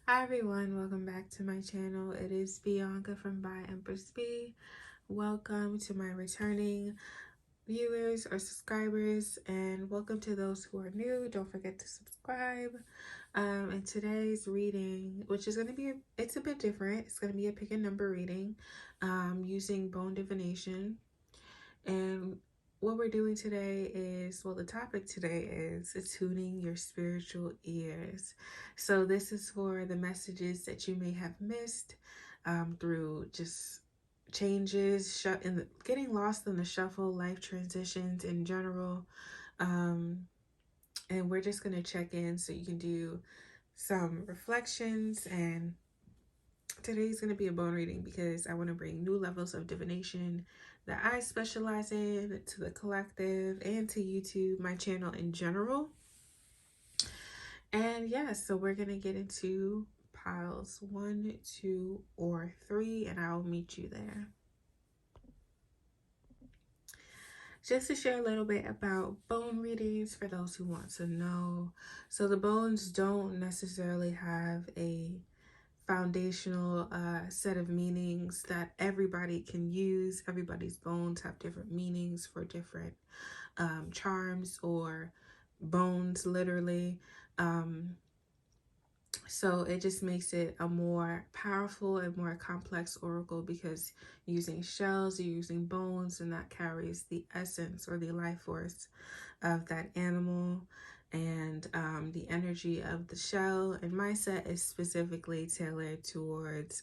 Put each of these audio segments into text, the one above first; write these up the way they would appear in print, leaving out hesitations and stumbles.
Hi everyone, welcome back to my channel. It is Bianca from By Empress B. Welcome to my returning viewers or subscribers, and welcome to those who are new. Don't forget to subscribe. And today's reading, which is going to be, it's a bit different. It's going to be a pick a number reading using bone divination. And what we're doing today is, well, the topic today is attuning your spiritual ears. So this is for the messages that you may have missed through just changes, getting lost in the shuffle, life transitions in general. Um, and we're just going to check in so you can do some reflections. And today's going to be a bone reading because I want to bring new levels of divination that I specialize in to the collective and to YouTube, my channel in general. And yeah, so we're going to get into piles 1, 2, or 3, and I'll meet you there. Just to share a little bit about bone readings for those who want to know. So the bones don't necessarily have a foundational set of meanings that everybody can use. Everybody's bones have different meanings for different charms or bones, literally. So it just makes it a more powerful and more complex oracle because using shells, you're using bones, and that carries the essence or the life force of that animal and the energy of the shell. And my set is specifically tailored towards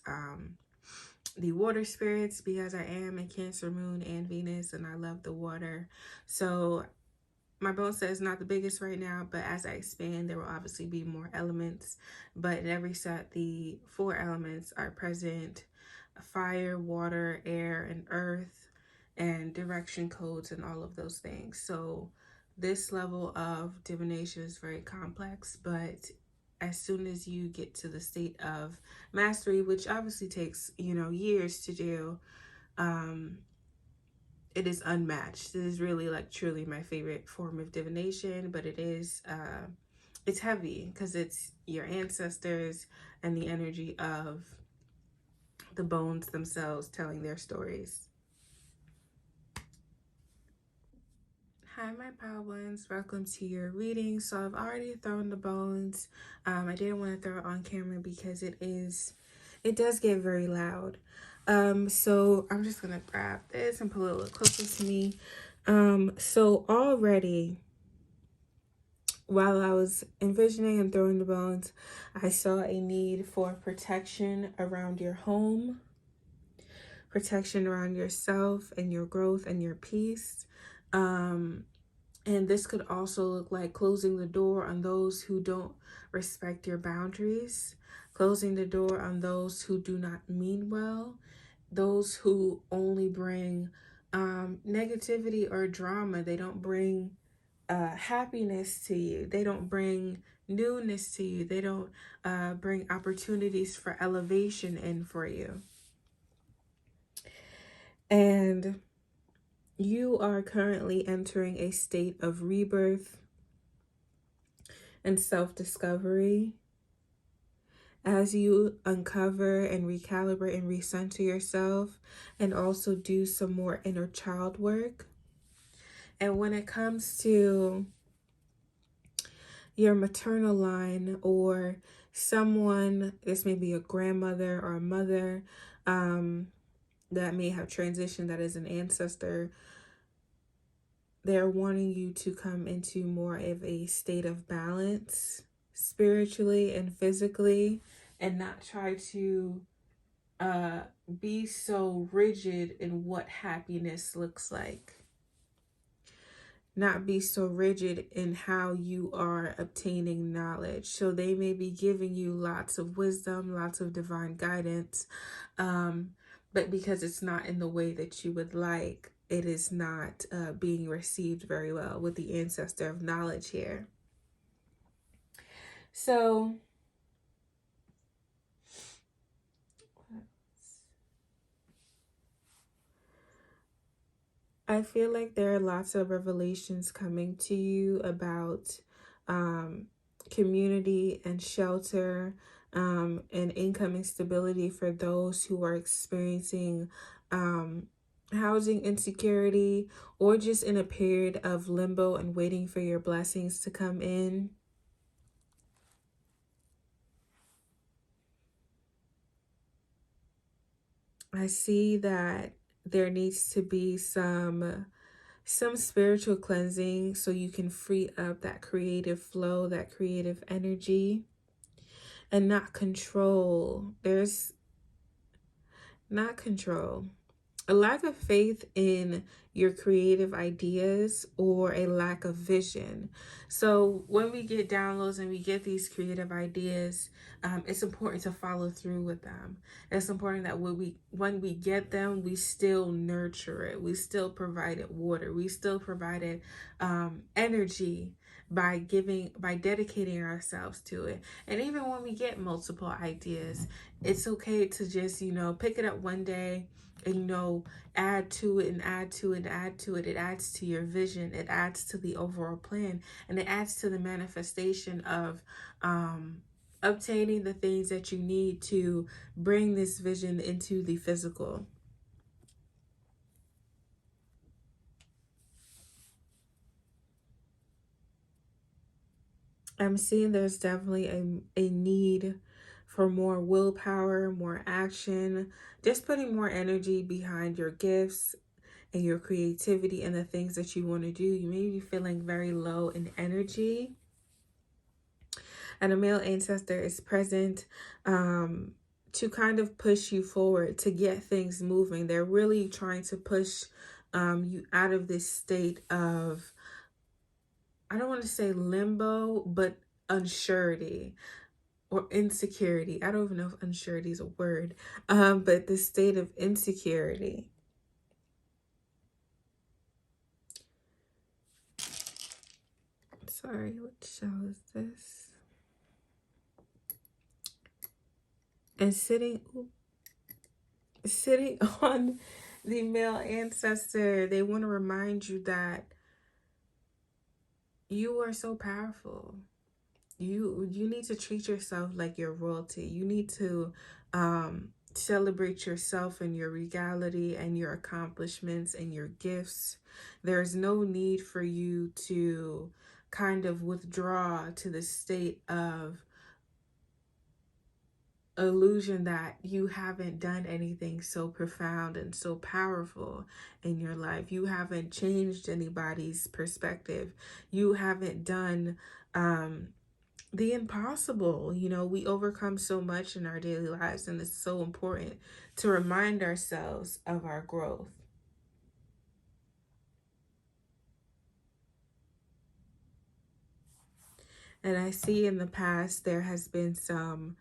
the water spirits because I am a Cancer moon and Venus, and I love the water. So my bone set is not the biggest right now, but as I expand, there will obviously be more elements. But in every set, the 4 elements are present: fire, water, air, and earth, and direction codes and all of those things. So this level of divination is very complex, but as soon as you get to the state of mastery, which obviously takes, years to do, it is unmatched. It is really like truly my favorite form of divination, but it's heavy because it's your ancestors and the energy of the bones themselves telling their stories. Hi, my power ones. Welcome to your reading. So I've already thrown the bones. I didn't want to throw it on camera because it does get very loud. So I'm just gonna grab this and pull it a little closer to me. So already, while I was envisioning and throwing the bones, I saw a need for protection around your home, protection around yourself and your growth and your peace. And this could also look like closing the door on those who don't respect your boundaries, closing the door on those who do not mean well, those who only bring negativity or drama. They don't bring happiness to you. They don't bring newness to you. They don't bring opportunities for elevation in for you. And you are currently entering a state of rebirth and self-discovery as you uncover and recalibrate and recenter yourself, and also do some more inner child work. And when it comes to your maternal line or someone, this may be a grandmother or a mother that may have transitioned, that is an ancestor, they're wanting you to come into more of a state of balance spiritually and physically, and not try to be so rigid in what happiness looks like. Not be so rigid in how you are obtaining knowledge. So they may be giving you lots of wisdom, lots of divine guidance, but because it's not in the way that you would like, it is not being received very well with the ancestor of knowledge here. So I feel like there are lots of revelations coming to you about community and shelter, and income stability for those who are experiencing housing insecurity, or just in a period of limbo and waiting for your blessings to come in. I see that there needs to be some spiritual cleansing so you can free up that creative flow, that creative energy, and not control. There's not control. A lack of faith in your creative ideas, or a lack of vision. So when we get downloads and we get these creative ideas, it's important to follow through with them. It's important that when we get them, we still nurture it. We still provide it water. We still provide it energy by dedicating ourselves to it. And even when we get multiple ideas, it's okay to just, pick it up one day and, add to it and add to it and add to it. It adds to your vision. It adds to the overall plan, and it adds to the manifestation of obtaining the things that you need to bring this vision into the physical. I'm seeing there's definitely a need for more willpower, more action, just putting more energy behind your gifts and your creativity and the things that you want to do. You may be feeling very low in energy, and a male ancestor is present to kind of push you forward, to get things moving. They're really trying to push you out of this state of, I don't want to say limbo, but unsurety or insecurity. I don't even know if unsurety is a word, but the state of insecurity. Sorry, what show is this? And sitting on the male ancestor, they want to remind you that you are so powerful. You need to treat yourself like you're royalty. You need to celebrate yourself and your regality and your accomplishments and your gifts. There's no need for you to kind of withdraw to the state of illusion that you haven't done anything so profound and so powerful in your life. You haven't changed anybody's perspective. You haven't done the impossible. We overcome so much in our daily lives, and it's so important to remind ourselves of our growth. And I see in the past there has been some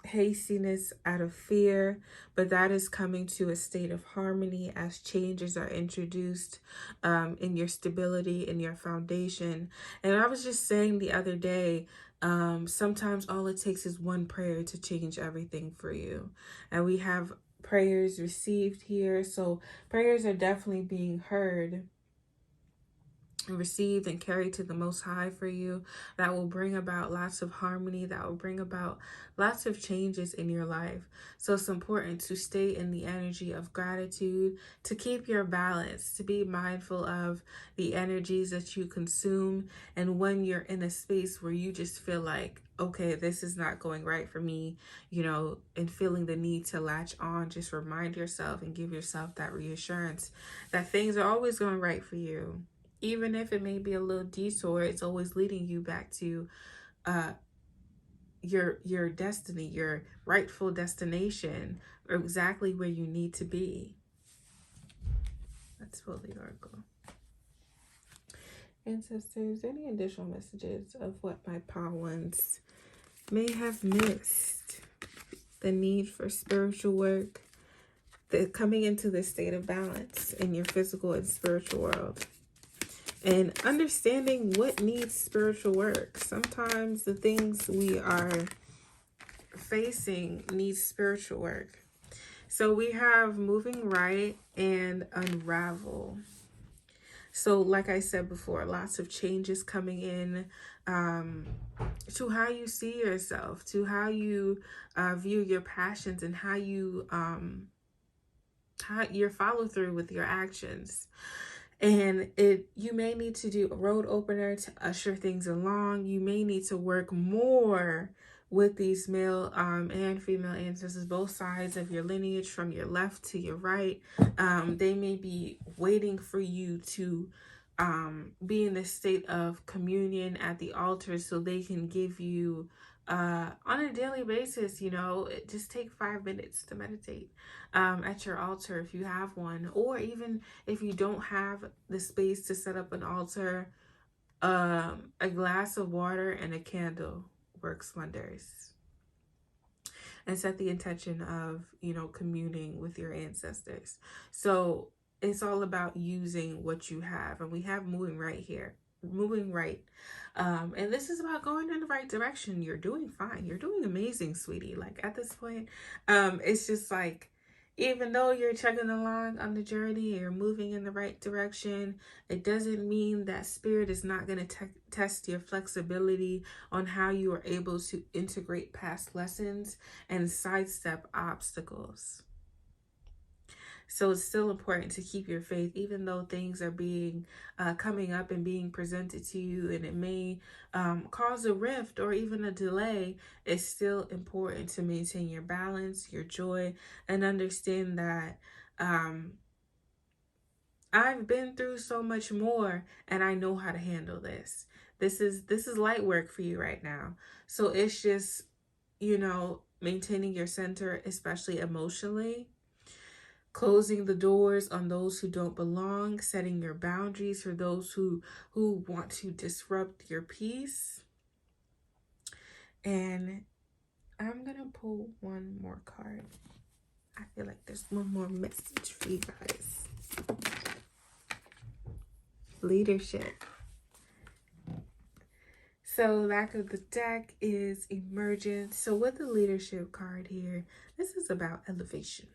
hastiness out of fear, but that is coming to a state of harmony as changes are introduced in your stability, in your foundation. And I was just saying the other day, sometimes all it takes is one prayer to change everything for you. And we have prayers received here. So prayers are definitely being heard and received and carried to the Most High for you. That will bring about lots of harmony, that will bring about lots of changes in your life. So it's important to stay in the energy of gratitude, to keep your balance, to be mindful of the energies that you consume. And when you're in a space where you just feel like, okay, this is not going right for me, and feeling the need to latch on, just remind yourself and give yourself that reassurance that things are always going right for you. Even if it may be a little detour, it's always leading you back to your destiny, your rightful destination, or exactly where you need to be. Let's pull the oracle. Ancestors, any additional messages of what my pawn ones may have missed? The need for spiritual work, the coming into this state of balance in your physical and spiritual world. And understanding what needs spiritual work. Sometimes the things we are facing need spiritual work. So we have moving right and unravel. So like I said before, lots of changes coming in, to how you see yourself, to how you view your passions, and how you how your follow through with your actions. And you may need to do a road opener to usher things along. You may need to work more with these male and female ancestors, both sides of your lineage, from your left to your right. They may be waiting for you to be in this state of communion at the altar so they can give you on a daily basis, just take 5 minutes to meditate at your altar if you have one, or even if you don't have the space to set up an altar, a glass of water and a candle works wonders. And set the intention of, communing with your ancestors. So it's all about using what you have. And we have moving right here. Moving right. And this is about going in the right direction. You're doing fine. You're doing amazing, sweetie. Like at this point, it's just like, even though you're chugging along on the journey, you're moving in the right direction, it doesn't mean that spirit is not going to test your flexibility on how you are able to integrate past lessons and sidestep obstacles. So it's still important to keep your faith, even though things are being coming up and being presented to you, and it may cause a rift or even a delay. It's still important to maintain your balance, your joy, and understand that I've been through so much more, and I know how to handle this. This is light work for you right now. So it's just, maintaining your center, especially emotionally. Closing the doors on those who don't belong, setting your boundaries for those who want to disrupt your peace. And I'm gonna pull one more card. I feel like there's one more message for you guys. Leadership. So back of the deck is emergence. So with the leadership card here, this is about elevation.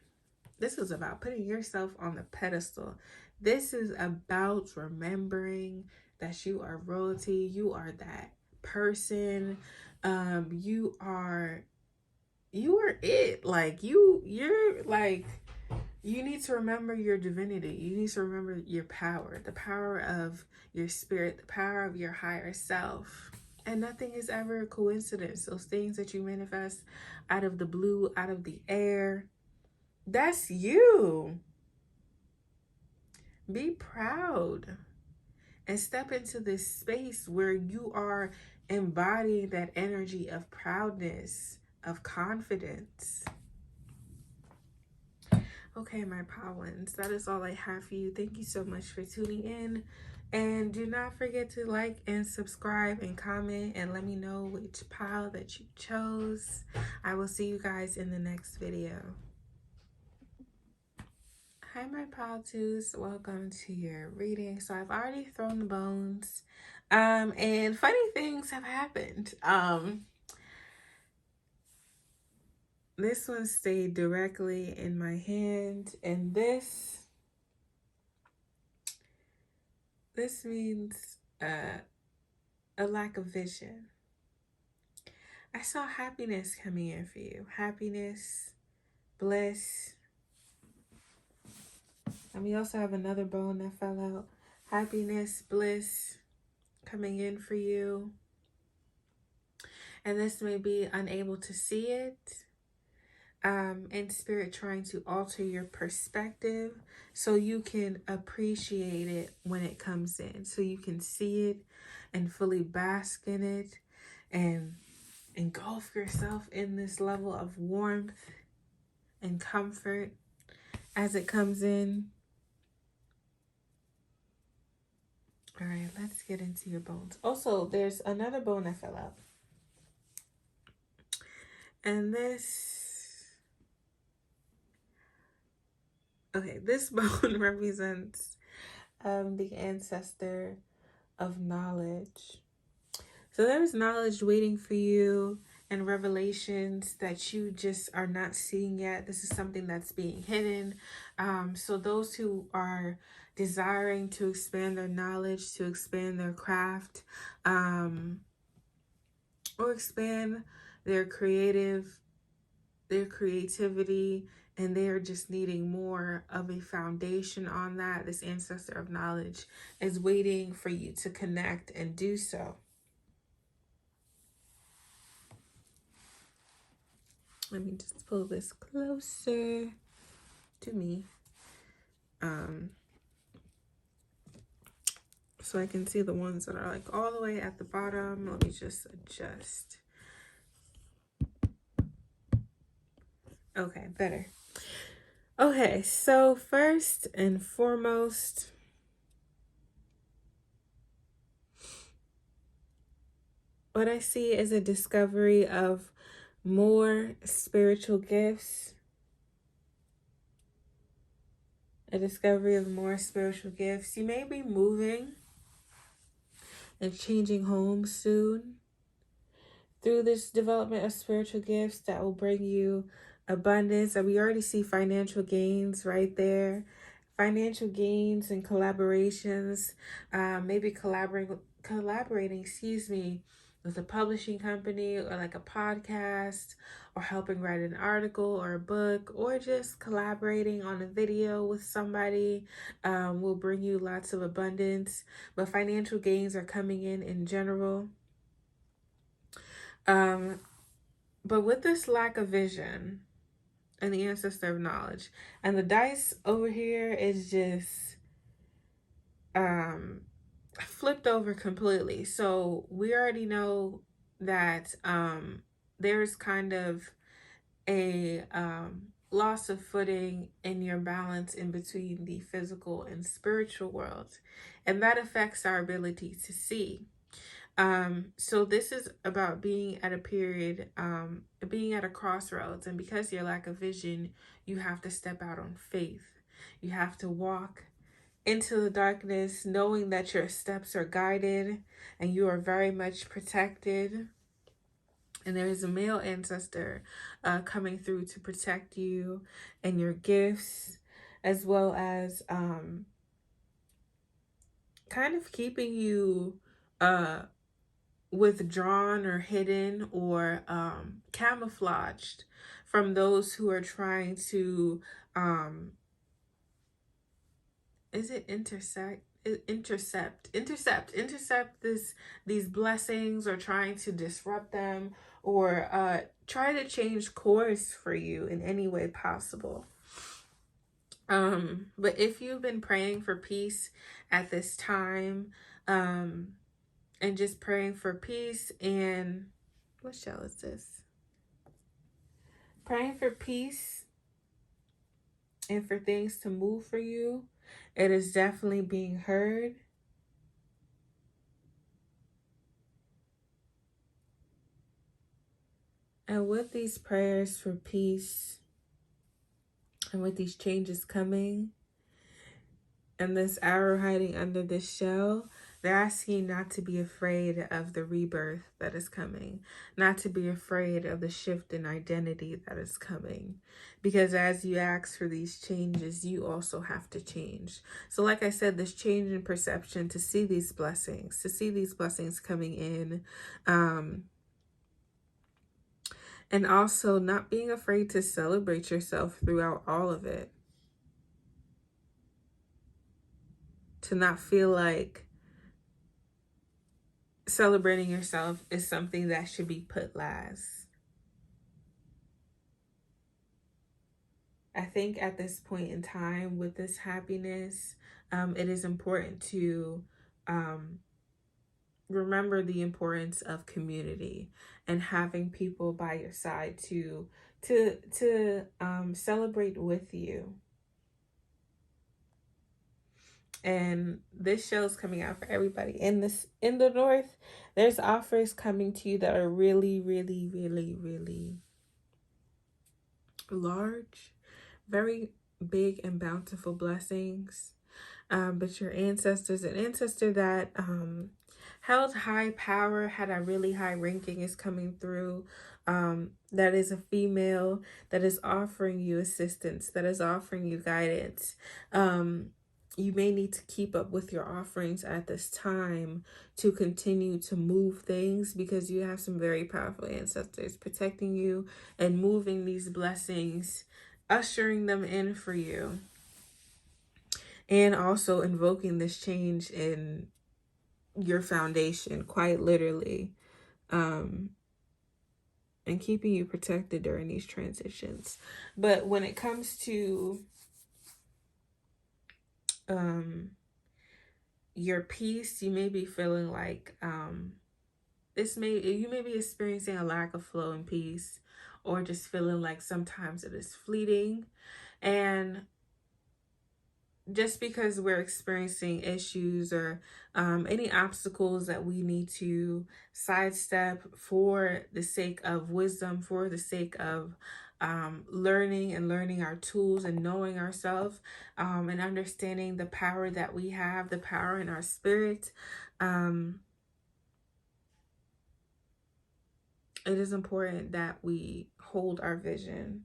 This is about putting yourself on the pedestal. This is about remembering that you are royalty. You are that person. You are it. Like you're like, you need to remember your divinity. You need to remember your power, the power of your spirit, the power of your higher self. And nothing is ever a coincidence. Those things that you manifest out of the blue, out of the air, that's you. Be proud and step into this space where you are embodying that energy of proudness, of confidence. Okay, my Powans, that is all I have for you. Thank you so much for tuning in. And do not forget to like and subscribe and comment and let me know which pile that you chose. I will see you guys in the next video. Hi, my pile twos. Welcome to your reading. So I've already thrown the bones. And funny things have happened. This one stayed directly in my hand, and this means a lack of vision. I saw happiness coming in for you. Happiness, bliss. And we also have another bone that fell out. Happiness, bliss coming in for you. And this may be unable to see it. And spirit trying to alter your perspective so you can appreciate it when it comes in. So you can see it and fully bask in it and engulf yourself in this level of warmth and comfort as it comes in. All right, let's get into your bones. Also, there's another bone that fell out. And this bone represents the ancestor of knowledge. So there's knowledge waiting for you, and revelations that you just are not seeing yet. This is something that's being hidden. So those who are desiring to expand their knowledge, to expand their craft, or expand their creativity, and they are just needing more of a foundation on that. This ancestor of knowledge is waiting for you to connect and do so. Let me just pull this closer to me, so I can see the ones that are like all the way at the bottom. Let me just adjust. Okay, better. Okay, so first and foremost, what I see is a discovery of more spiritual gifts. A discovery of more spiritual gifts. You may be moving and changing homes soon. Through this development of spiritual gifts that will bring you abundance. And we already see financial gains right there. Financial gains and collaborations. Maybe collaborating, with a publishing company or like a podcast, or helping write an article or a book, or just collaborating on a video with somebody will bring you lots of abundance. But financial gains are coming in general. But with this lack of vision and the ancestor of knowledge, and the dice over here is just flipped over completely. So we already know that there's kind of a loss of footing in your balance in between the physical and spiritual worlds, and that affects our ability to see. So this is about being at a period, being at a crossroads, and because your lack of vision, you have to step out on faith. You have to walk into the darkness, knowing that your steps are guided and you are very much protected. And there is a male ancestor coming through to protect you and your gifts, as well as kind of keeping you withdrawn or hidden or camouflaged from those who are trying to intercept these blessings, or trying to disrupt them, or try to change course for you in any way possible. But if you've been praying for peace at this time, and just praying for peace, and what shell is this? Praying for peace and for things to move for you, it is definitely being heard. And with these prayers for peace, and with these changes coming, and this arrow hiding under this shell, they're asking you not to be afraid of the rebirth that is coming, not to be afraid of the shift in identity that is coming. Because as you ask for these changes, you also have to change. So like I said, this change in perception to see these blessings, coming in, and also not being afraid to celebrate yourself throughout all of it. To not feel like celebrating yourself is something that should be put last. I think at this point in time, with this happiness, it is important to remember the importance of community and having people by your side to celebrate with you. And this show is coming out for everybody. In the north, there's offers coming to you that are really, really, really, really large, very big and bountiful blessings. But your ancestors, an ancestor that held high power, had a really high ranking is coming through. That is a female that is offering you assistance, that is offering you guidance. You may need to keep up with your offerings at this time to continue to move things, because you have some very powerful ancestors protecting you and moving these blessings, ushering them in for you, and also invoking this change in your foundation, quite literally, and keeping you protected during these transitions. But when it comes to your peace, you may be feeling like you may be experiencing a lack of flow and peace, or just feeling like sometimes it is fleeting. And just because we're experiencing issues or any obstacles that we need to sidestep for the sake of wisdom, for the sake of learning our tools and knowing ourselves, and understanding the power that we have, the power in our spirit, it is important that we hold our vision,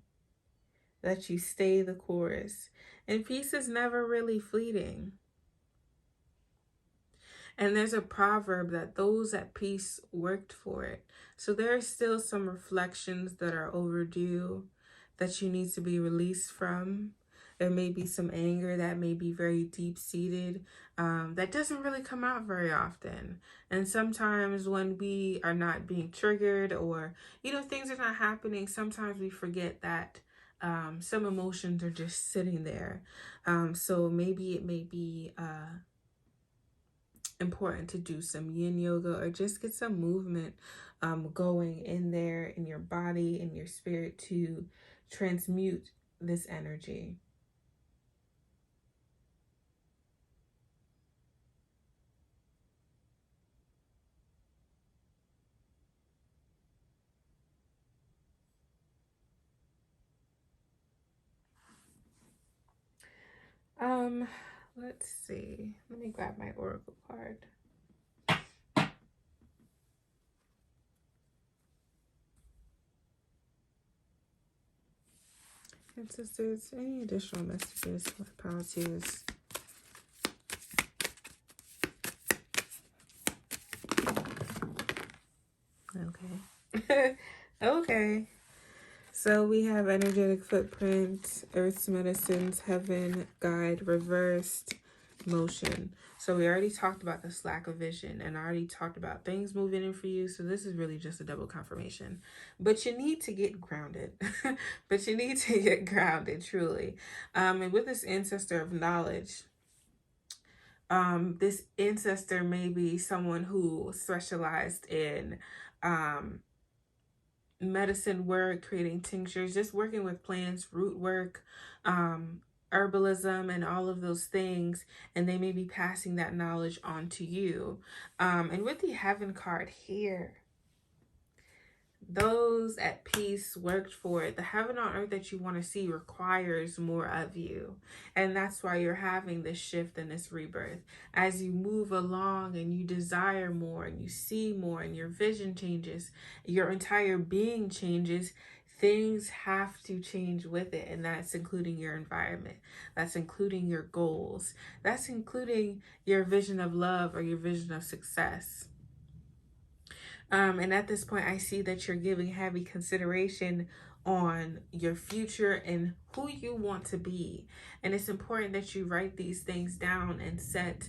that you stay the course. And peace is never really fleeting. And there's a proverb that those at peace worked for it. So there are still some reflections that are overdue, that you need to be released from. There may be some anger that may be very deep seated, that doesn't really come out very often. And sometimes when we are not being triggered, or things are not happening, sometimes we forget that some emotions are just sitting there. So maybe it may be important to do some yin yoga, or just get some movement going in there, in your body, in your spirit, to transmute this energy. Let's see. Let me grab my oracle card. And sisters, any additional messages for power twos? Okay. Okay. So we have energetic footprint, earth's medicines, heaven, guide, reversed, motion. So we already talked about this lack of vision, and I already talked about things moving in for you. So this is really just a double confirmation. But you need to get grounded. But you need to get grounded, truly. And with this ancestor of knowledge, this ancestor may be someone who specialized in medicine work, creating tinctures, just working with plants, root work, herbalism, and all of those things. And they may be passing that knowledge on to you. And with the Heaven card here, those at peace worked for it. The heaven on earth that you want to see requires more of you. And that's why you're having this shift and this rebirth. As you move along and you desire more and you see more and your vision changes, your entire being changes, things have to change with it. And that's including your environment. That's including your goals. That's including your vision of love or your vision of success. And at this point, I see that you're giving heavy consideration on your future and who you want to be. And it's important that you write these things down and set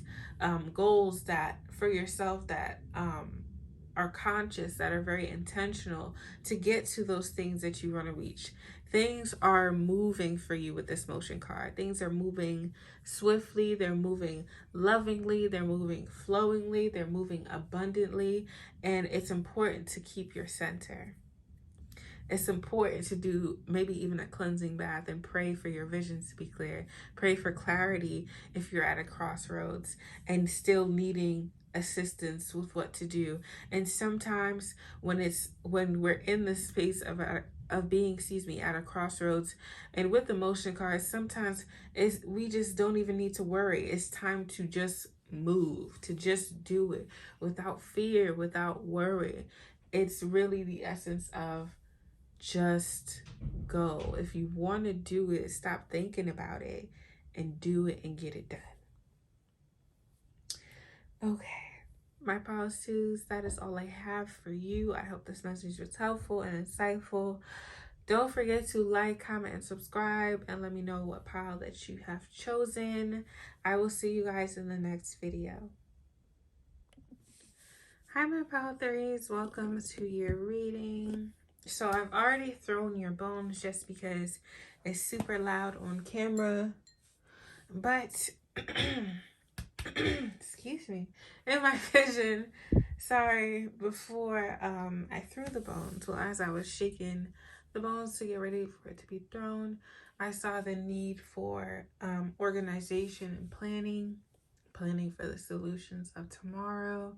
goals that for yourself that are conscious, that are very intentional to get to those things that you want to reach. Things are moving for you with this motion card. Things are moving swiftly, they're moving lovingly, they're moving flowingly, they're moving abundantly, and it's important to keep your center. It's important to do maybe even a cleansing bath and pray for your visions to be clear. Pray for clarity if you're at a crossroads and still needing assistance with what to do. And sometimes when we're in the space of being, at a crossroads, and with the motion cards, sometimes we just don't even need to worry. It's time to just move, to just do it without fear, without worry. It's really the essence of just go. If you want to do it, stop thinking about it and do it and get it done. Okay. My pause twos, that is all I have for you. I hope this message was helpful and insightful. Don't forget to like, comment, and subscribe, and let me know what pile that you have chosen. I will see you guys in the next video. Hi, my pile threes. Welcome to your reading. So I've already thrown your bones just because it's super loud on camera. But, excuse me, in my vision, sorry, before I threw the bones, well, as I was shaking the bones to get ready for it to be thrown, I saw the need for organization and planning for the solutions of tomorrow,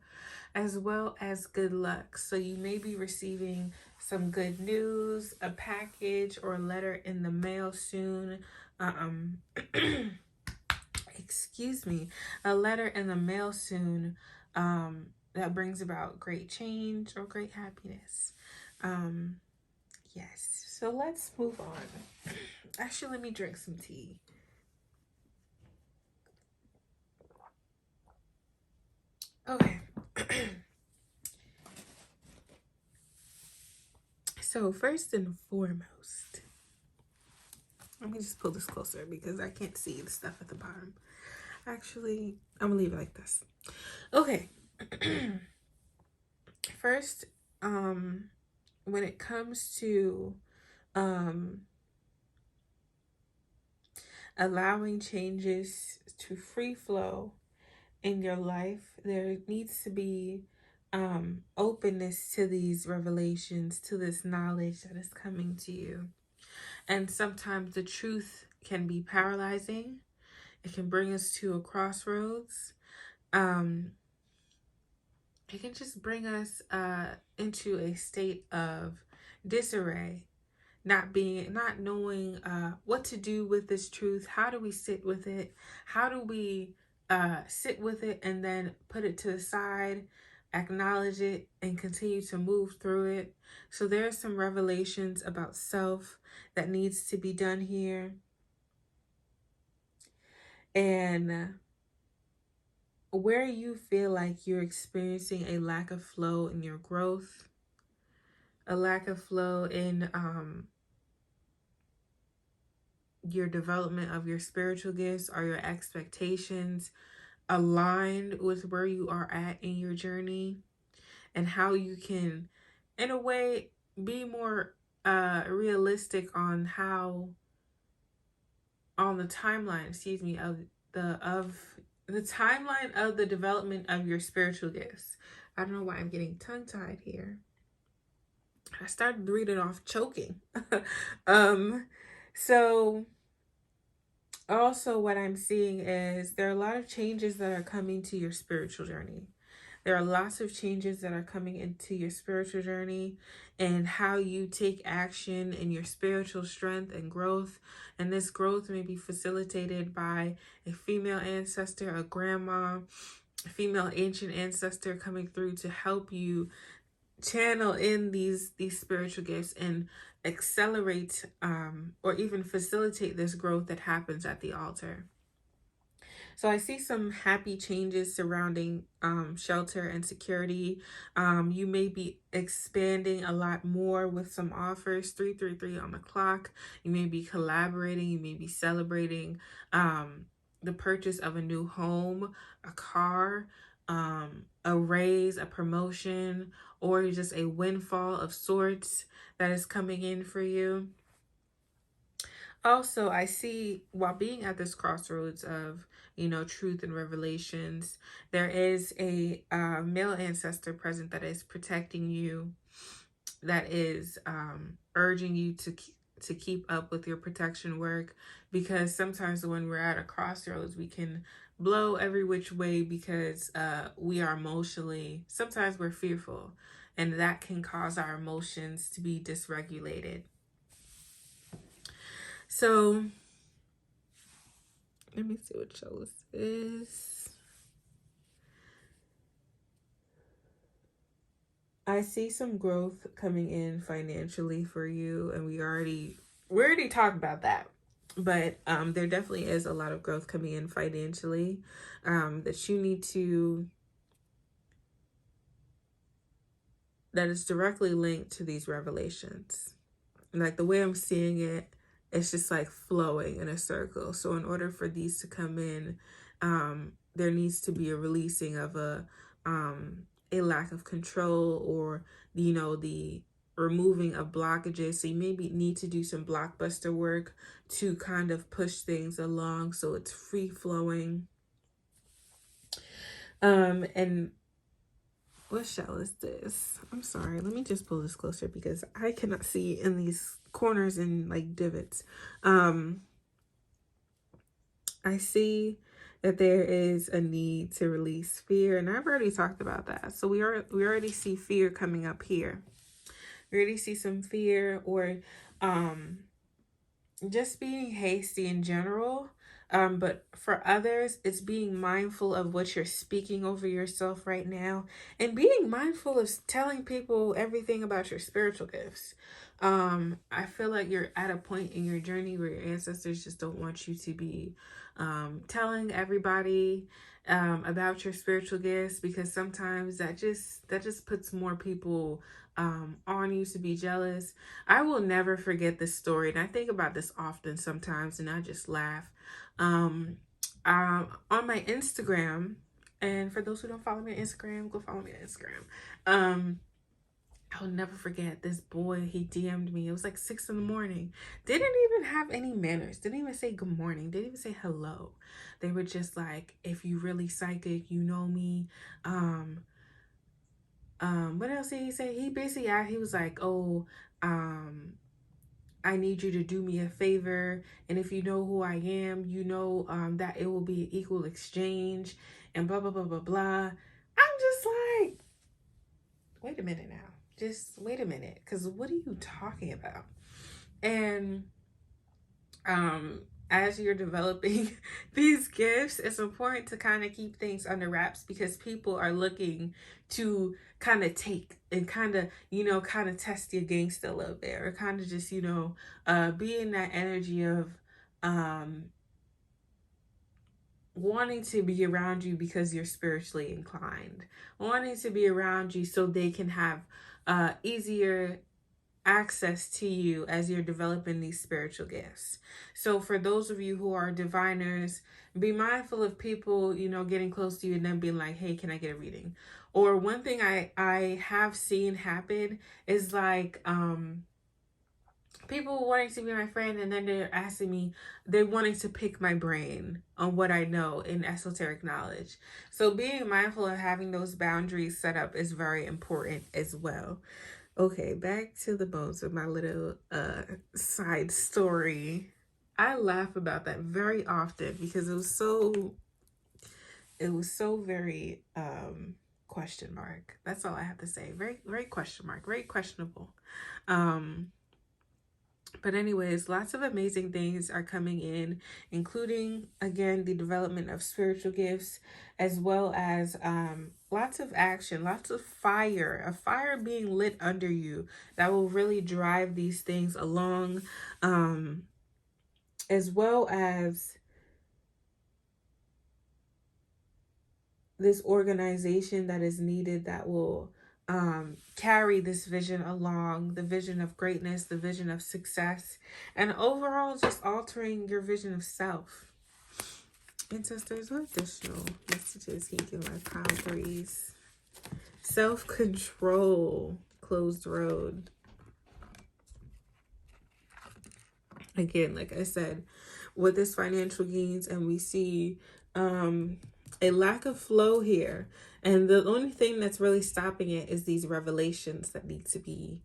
as well as good luck. So you may be receiving some good news, a package or a letter in the mail soon. Excuse me, a letter in the mail soon that brings about great change or great happiness. Yes, so let's move on. Actually, let me drink some tea. Okay. So first and foremost, let me just pull this closer because I can't see the stuff at the bottom. Actually, I'm gonna leave it like this. Okay. First, when it comes to allowing changes to free flow in your life, there needs to be openness to these revelations, to this knowledge that is coming to you. And sometimes the truth can be paralyzing. It can bring us to a crossroads. It can just bring us into a state of disarray, not knowing what to do with this truth. How do we sit with it? How do we sit with it and then put it to the side, acknowledge it, and continue to move through it? So there are some revelations about self that needs to be done here. And where you feel like you're experiencing a lack of flow in your growth, a lack of flow in your development of your spiritual gifts, or your expectations aligned with where you are at in your journey, and how you can, in a way, be more realistic on the timeline, of the timeline of the development of your spiritual gifts. I don't know why I'm getting tongue-tied here. I started reading off choking. So also what I'm seeing is there are a lot of changes that are coming to your spiritual journey. There are lots of changes that are coming into your spiritual journey and how you take action in your spiritual strength and growth. And this growth may be facilitated by a female ancestor, a grandma, a female ancient ancestor coming through to help you channel in these spiritual gifts and accelerate or even facilitate this growth that happens at the altar. So I see some happy changes surrounding shelter and security. You may be expanding a lot more with some offers. 333 on the clock. You may be collaborating. You may be celebrating the purchase of a new home, a car, a raise, a promotion, or just a windfall of sorts that is coming in for you. Also, I see, while being at this crossroads of, truth and revelations, there is a male ancestor present that is protecting you, that is urging you to keep up with your protection work, because sometimes when we're at a crossroads, we can blow every which way because we are sometimes we're fearful, and that can cause our emotions to be dysregulated. So let me see what show this is. I see some growth coming in financially for you, and we already talked about that. But there definitely is a lot of growth coming in financially, that you need to, that is directly linked to these revelations. Like the way I'm seeing it, it's just like flowing in a circle. So in order for these to come in, there needs to be a releasing of a lack of control, or the removing of blockages. So you maybe need to do some blockbuster work to kind of push things along so it's free flowing. And what shell is this? I'm sorry. Let me just pull this closer because I cannot see in these corners and like divots. I see that there is a need to release fear, and I've already talked about that. So we already see fear coming up here. We already see some fear, or um just being hasty in general. But for others, it's being mindful of what you're speaking over yourself right now, and being mindful of telling people everything about your spiritual gifts. I feel like you're at a point in your journey where your ancestors just don't want you to be telling everybody about your spiritual gifts, because sometimes that just puts more people on you to be jealous. I will never forget this story, and I think about this often sometimes, and I just laugh. Um, on my Instagram, and for those who don't follow me on Instagram, go follow me on Instagram. I'll never forget this boy. He DM'd me. It was like 6 in the morning. Didn't even have any manners. Didn't even say good morning. Didn't even say hello. They were just like, if you really psychic, you know me. What else did he say? He basically he was like, oh, I need you to do me a favor, and if you know who I am, you know that it will be an equal exchange, and blah blah blah blah blah. I'm just like, wait a minute now. Just wait a minute, because what are you talking about? And um as you're developing these gifts, it's important to kind of keep things under wraps, because people are looking to kind of take and kind of kind of test your gangster a little bit, or kind of just be in that energy of um wanting to be around you because you're spiritually inclined, wanting to be around you so they can have easier access to you as you're developing these spiritual gifts. So for those of you who are diviners, be mindful of people, getting close to you and then being like, hey, can I get a reading? Or one thing I have seen happen is like people wanting to be my friend, and then they're asking me, they're wanting to pick my brain on what I know in esoteric knowledge. So being mindful of having those boundaries set up is very important as well. Okay, back to the bones of my little side story. I laugh about that very often because it was so very question mark. That's all I have to say. Very very question mark, very questionable. Um but anyways, lots of amazing things are coming in, including again the development of spiritual gifts, as well as lots of action, lots of fire, a fire being lit under you that will really drive these things along, as well as this organization that is needed that will carry this vision along, the vision of greatness, the vision of success, and overall just altering your vision of self. Ancestors, what additional messages can you give my pile threes? Self-control, closed road. Again, like I said, with this financial gains, and we see a lack of flow here, and the only thing that's really stopping it is these revelations that need to be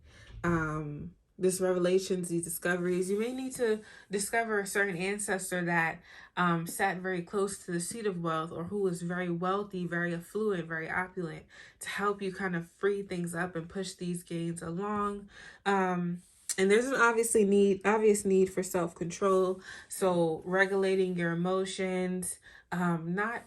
these revelations, these discoveries. You may need to discover a certain ancestor that sat very close to the seat of wealth, or who was very wealthy, very affluent, very opulent, to help you kind of free things up and push these gains along. And there's an obvious need for self-control. So regulating your emotions, not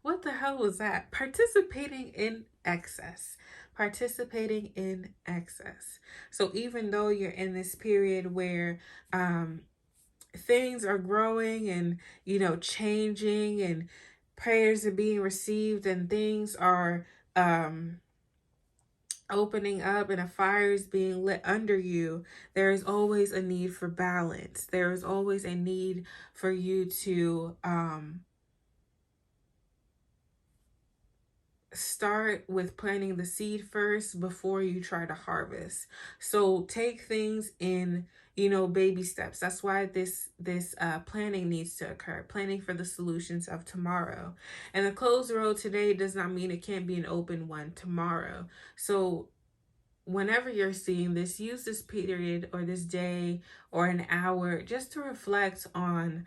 what the hell was that? Participating in excess, participating in excess. So even though you're in this period where things are growing and, changing, and prayers are being received, and things are opening up, and a fire is being lit under you, there is always a need for balance. There is always a need for you to start with planting the seed first before you try to harvest. So take things in, baby steps. That's why this planning needs to occur. Planning for the solutions of tomorrow. And a closed road today does not mean it can't be an open one tomorrow. So whenever you're seeing this, use this period or this day or an hour just to reflect on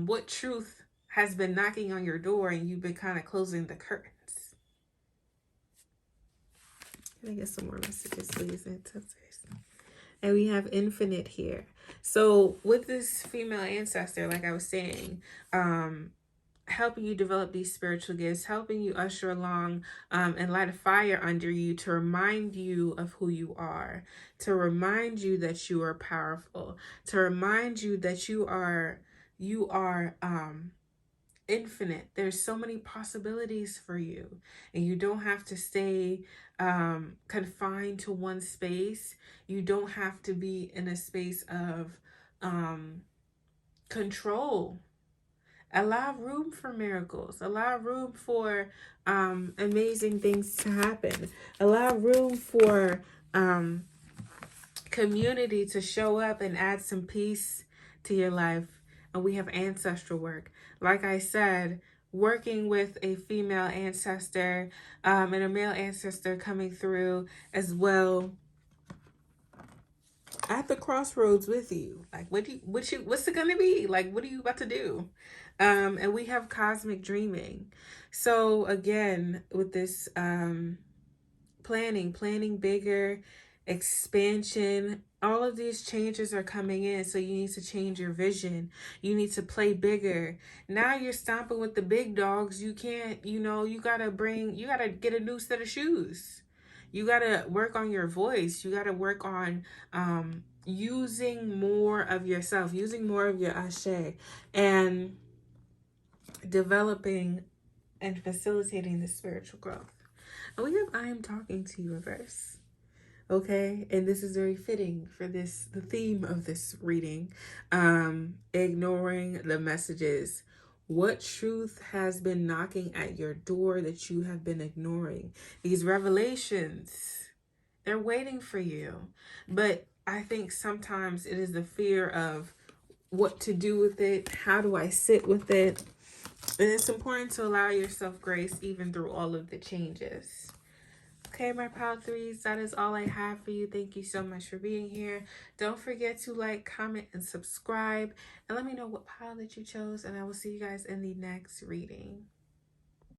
what truth has been knocking on your door and you've been kind of closing the curtains. Can I get some more messages, please? And we have infinite here. So with this female ancestor, like I was saying, helping you develop these spiritual gifts, helping you usher along and light a fire under you to remind you of who you are, to remind you that you are powerful, to remind you that you are infinite. There's so many possibilities for you, and you don't have to stay confined to one space. You don't have to be in a space of control. Allow room for miracles. Allow room for amazing things to happen. Allow room for community to show up and add some peace to your life. And we have ancestral work. Like I said, working with a female ancestor and a male ancestor coming through as well at the crossroads with you. Like, what's it gonna be? Like, what are you about to do? And we have cosmic dreaming. So again, with this planning bigger, expansion, all of these changes are coming in. So you need to change your vision. You need to play bigger. Now you're stomping with the big dogs. You can't, you gotta get a new set of shoes. You gotta work on your voice. You gotta work on using more of yourself, using more of your ashe, and developing and facilitating the spiritual growth. And we have I am talking to you reverse. Okay, and this is very fitting for the theme of this reading. Ignoring the messages. What truth has been knocking at your door that you have been ignoring? These revelations, they're waiting for you. But I think sometimes it is the fear of what to do with it. How do I sit with it? And it's important to allow yourself grace even through all of the changes. Okay, my Pile 3s, that is all I have for you. Thank you so much for being here. Don't forget to like, comment, and subscribe. And let me know what pile that you chose. And I will see you guys in the next reading.